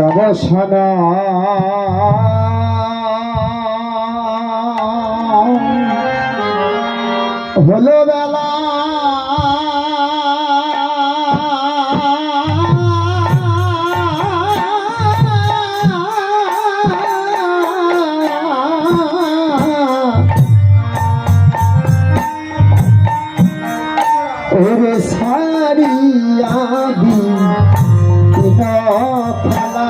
অবসান হলো বেলা ওরে সারিয়া খেলা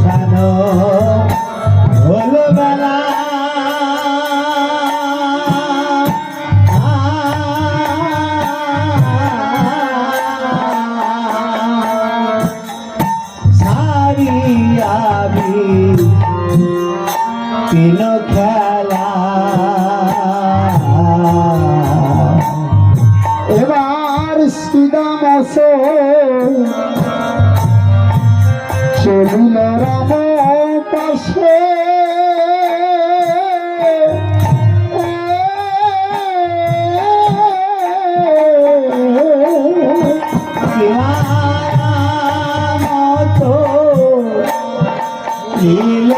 সানো হলো বেলা সারিয়াবি তিন খেলা এবার শ্রীরাম চলিল রাম পাশে নীল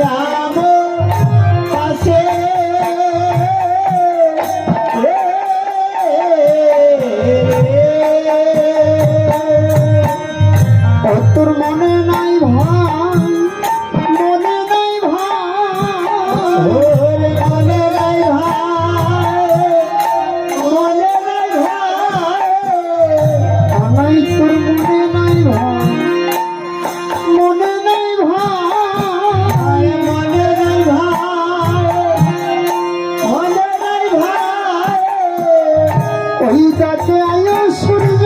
রাম পাশে তোর মনে নাই ভাই মনে নাই ভাই মনে নাই ভাই মনে নাই ভাই আমায় তোর মনে নাই ভাই মনে নাই ভাই মনে নাই ভাই মনে নাই ভাই ওই যাতে আয়ো সূর্য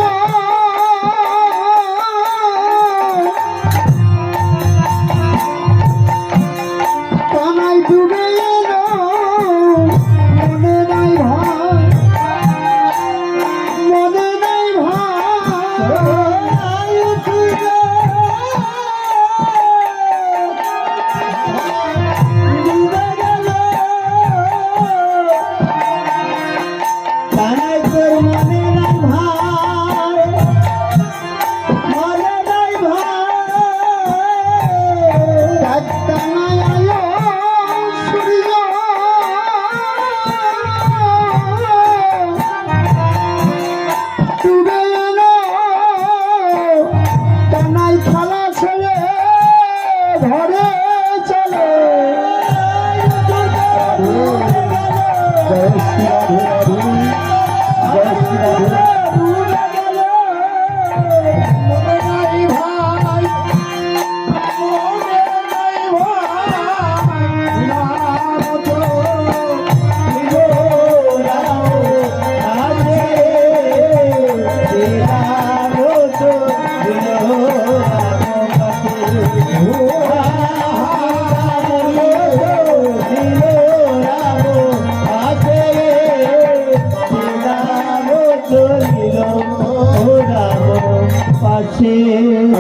ডুবে এলো মনে নাই ভাই মনে নাই ভাই ডুবে গেল কানাই তোর মনে নাই ভাই মনে নাই ভাই কানাই আলো ডুবে এলো কানাই খেলা ছেড়ে ঘরে চলে জয় শ্রী রাধে জয় শ্রী রাধে মনে নাই ভাই মনে নাই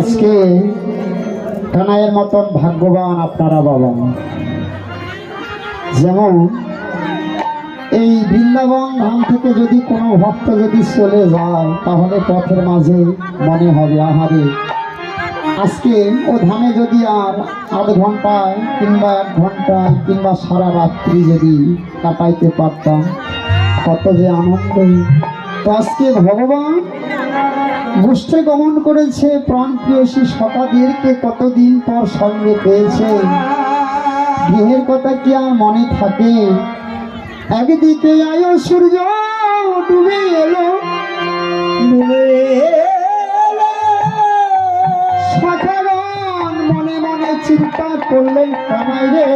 আজকে কানাইয়ের মতন ভাগ্যবান আপনারা বাবা যেমন এই বৃন্দাবন ধাম থেকে যদি কোনো ভক্ত যদি চলে যায় তাহলে পথের মাঝে মনে হবে আহারে আজকে ও ধামে যদি আর 8 ঘন্টায় কিংবা 1 ঘন্টায় কিংবা সারা রাত্রি যদি কাটাইতে পারতাম কত যে আনন্দ। তো আজকে ভগবান গোষ্ঠে গমন করেছে প্রাণ প্রিয়সী সখাদেরকে কতদিন পর সঙ্গে পেয়েছে গৃহের কথা কি আর মনে থাকে একদিকে আয়ো সূর্য ডুবে এলো ডুবে সখাগণ মনে মনে চিন্তা করলেন কানাই রে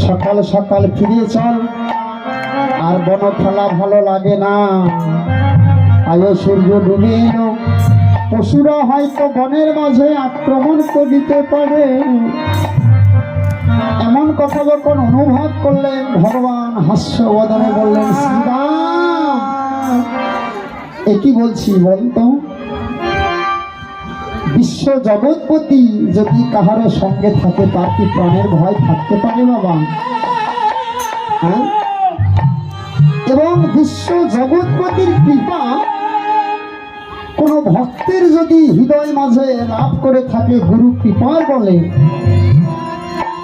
সকাল সকাল ফিরে চল আর বন খেলা ভালো লাগে না আয়ো সূর্য ডুবে এলো পশুরা হয়তো বনের মাঝে আক্রমণ করিতে পারে এমন কথা যখন অনুভব করলেন ভগবান হাস্যবদনে বললেন শ্রীরাম একই বলছি বলতো বিশ্ব জগৎপতি যদি কাহারও সঙ্গে থাকে তার কি প্রাণের ভয় থাকতে পারে বাবা হ্যাঁ? এবং বিশ্ব জগৎপতির কৃপা কোনো ভক্তের যদি হৃদয় মাঝে লাভ করে থাকে গুরু কৃপার বলে,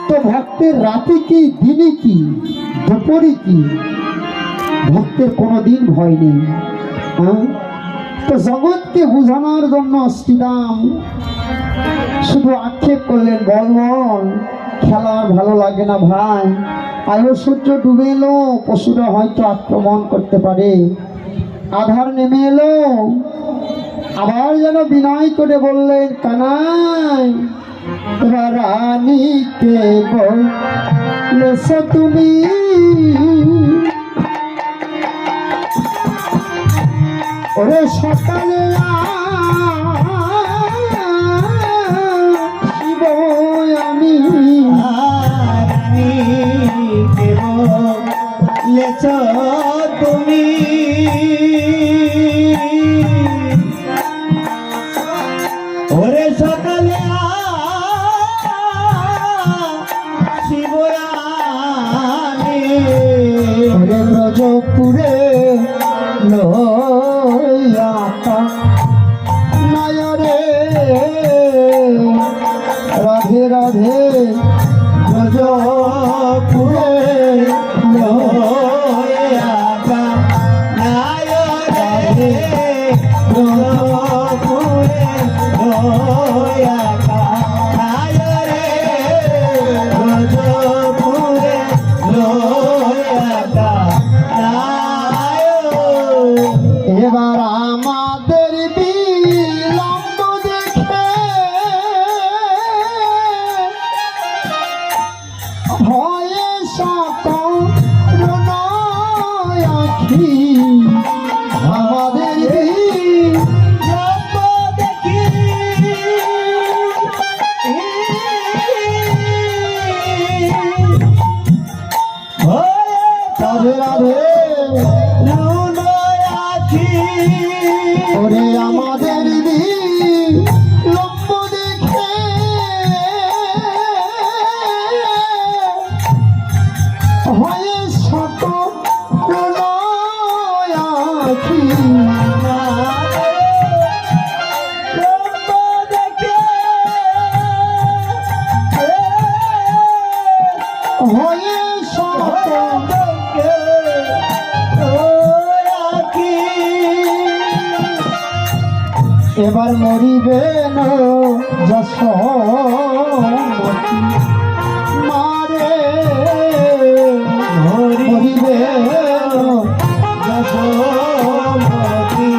তো ভক্তের রাতে কি দিনে কি দুপুরে কি ভক্তের কোনোদিন ভয় নেই। হ্যাঁ? তো জগৎকে বোঝানোর জন্য শ্রীরাম শুধু আক্ষেপ করলেন, বল বল খেলা আর ভালো লাগে না ভাই, আলো সূর্য ডুবে এলো, পশুরা হয়তো আক্রমণ করতে পারে, আধার নেমে এলো। আবার যেন বিনয় করে বললেন, কানাই রানীকে বলেছ তুমি, ওরে সকালে শিব আমি রানীকে বলেছ তুমি, ওরে সকালে শিবরানী, ওরে ব্রজপুরে লয়াকা নয়রে রাধে রাধে ব্রজপুরে লয়াকা নায় রে, ব্রজপুরে লয়াকা নায় রে, ব্রজপুরে লয়াকা নায়। এবার আমাদের বিলম্ব দেখে ভয়ে সকল আখি, আমাদের বিলম্ব দেখি রাধে রাধে ওরে আমাদের বিলম্ব দেখে হয়ে সকল আখি, হয়ে সকল এবার মরিবেন যশোমতী মারে, মরিবেন যশোমতী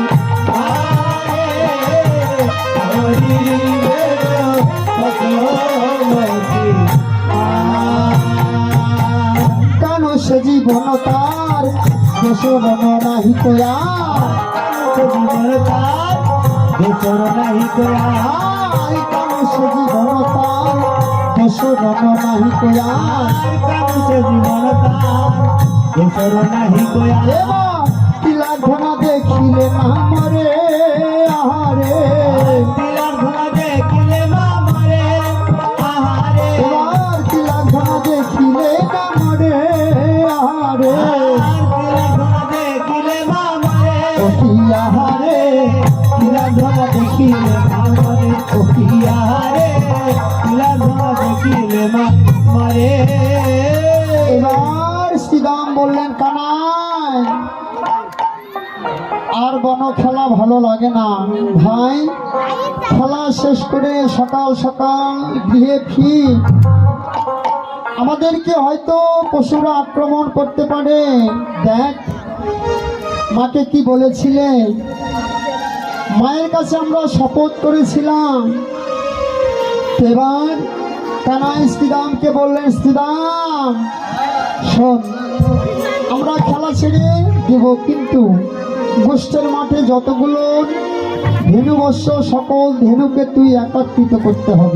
কেন সে জীবন তার দেশরণ নাহি কয়া, জীবন তার দেশর নাহি কয়া, কেন সে জীবন তার দেশরণ নাহি কয়া, কানুষে জীবন তার দেশর নাহি কয়া। এবার তিলা ঘনা দেখিলে না মরে আহারে, তিলার ধোঁয়া দেখিলে মা মরে আহারে, এবার তিলা ঘনা দেখিলে না মরে আহারে, তিলার ধোঁয়া দেখিলে মা মরে ও কি আহারে, তিলার ধোঁয়া দেখিলে মা মরে, ও কি আহারে, তিলার ধোঁয়া দেখিলে মা মরে। এবার শ্রীরাম বললেন, কানাই আর বন খেলা ভালো লাগে না ভাই, খেলা শেষ করে সকাল সকাল গৃহে ফির, আমাদেরকে হয়তো পশুরা আক্রমণ করতে পারে। দেখ মাকে কি বলেছিলে, মায়ের কাছে আমরা শপথ করেছিলাম। এবার কানাই শ্রীরামকে বললেন, শ্রীরাম শোন, আমরা খেলা ছেড়ে দেব, কিন্তু গোষ্ঠের মাঠে যতগুলো ধেনু বৎস সকল ধেনুকে তুই একত্রিত করতে হবে।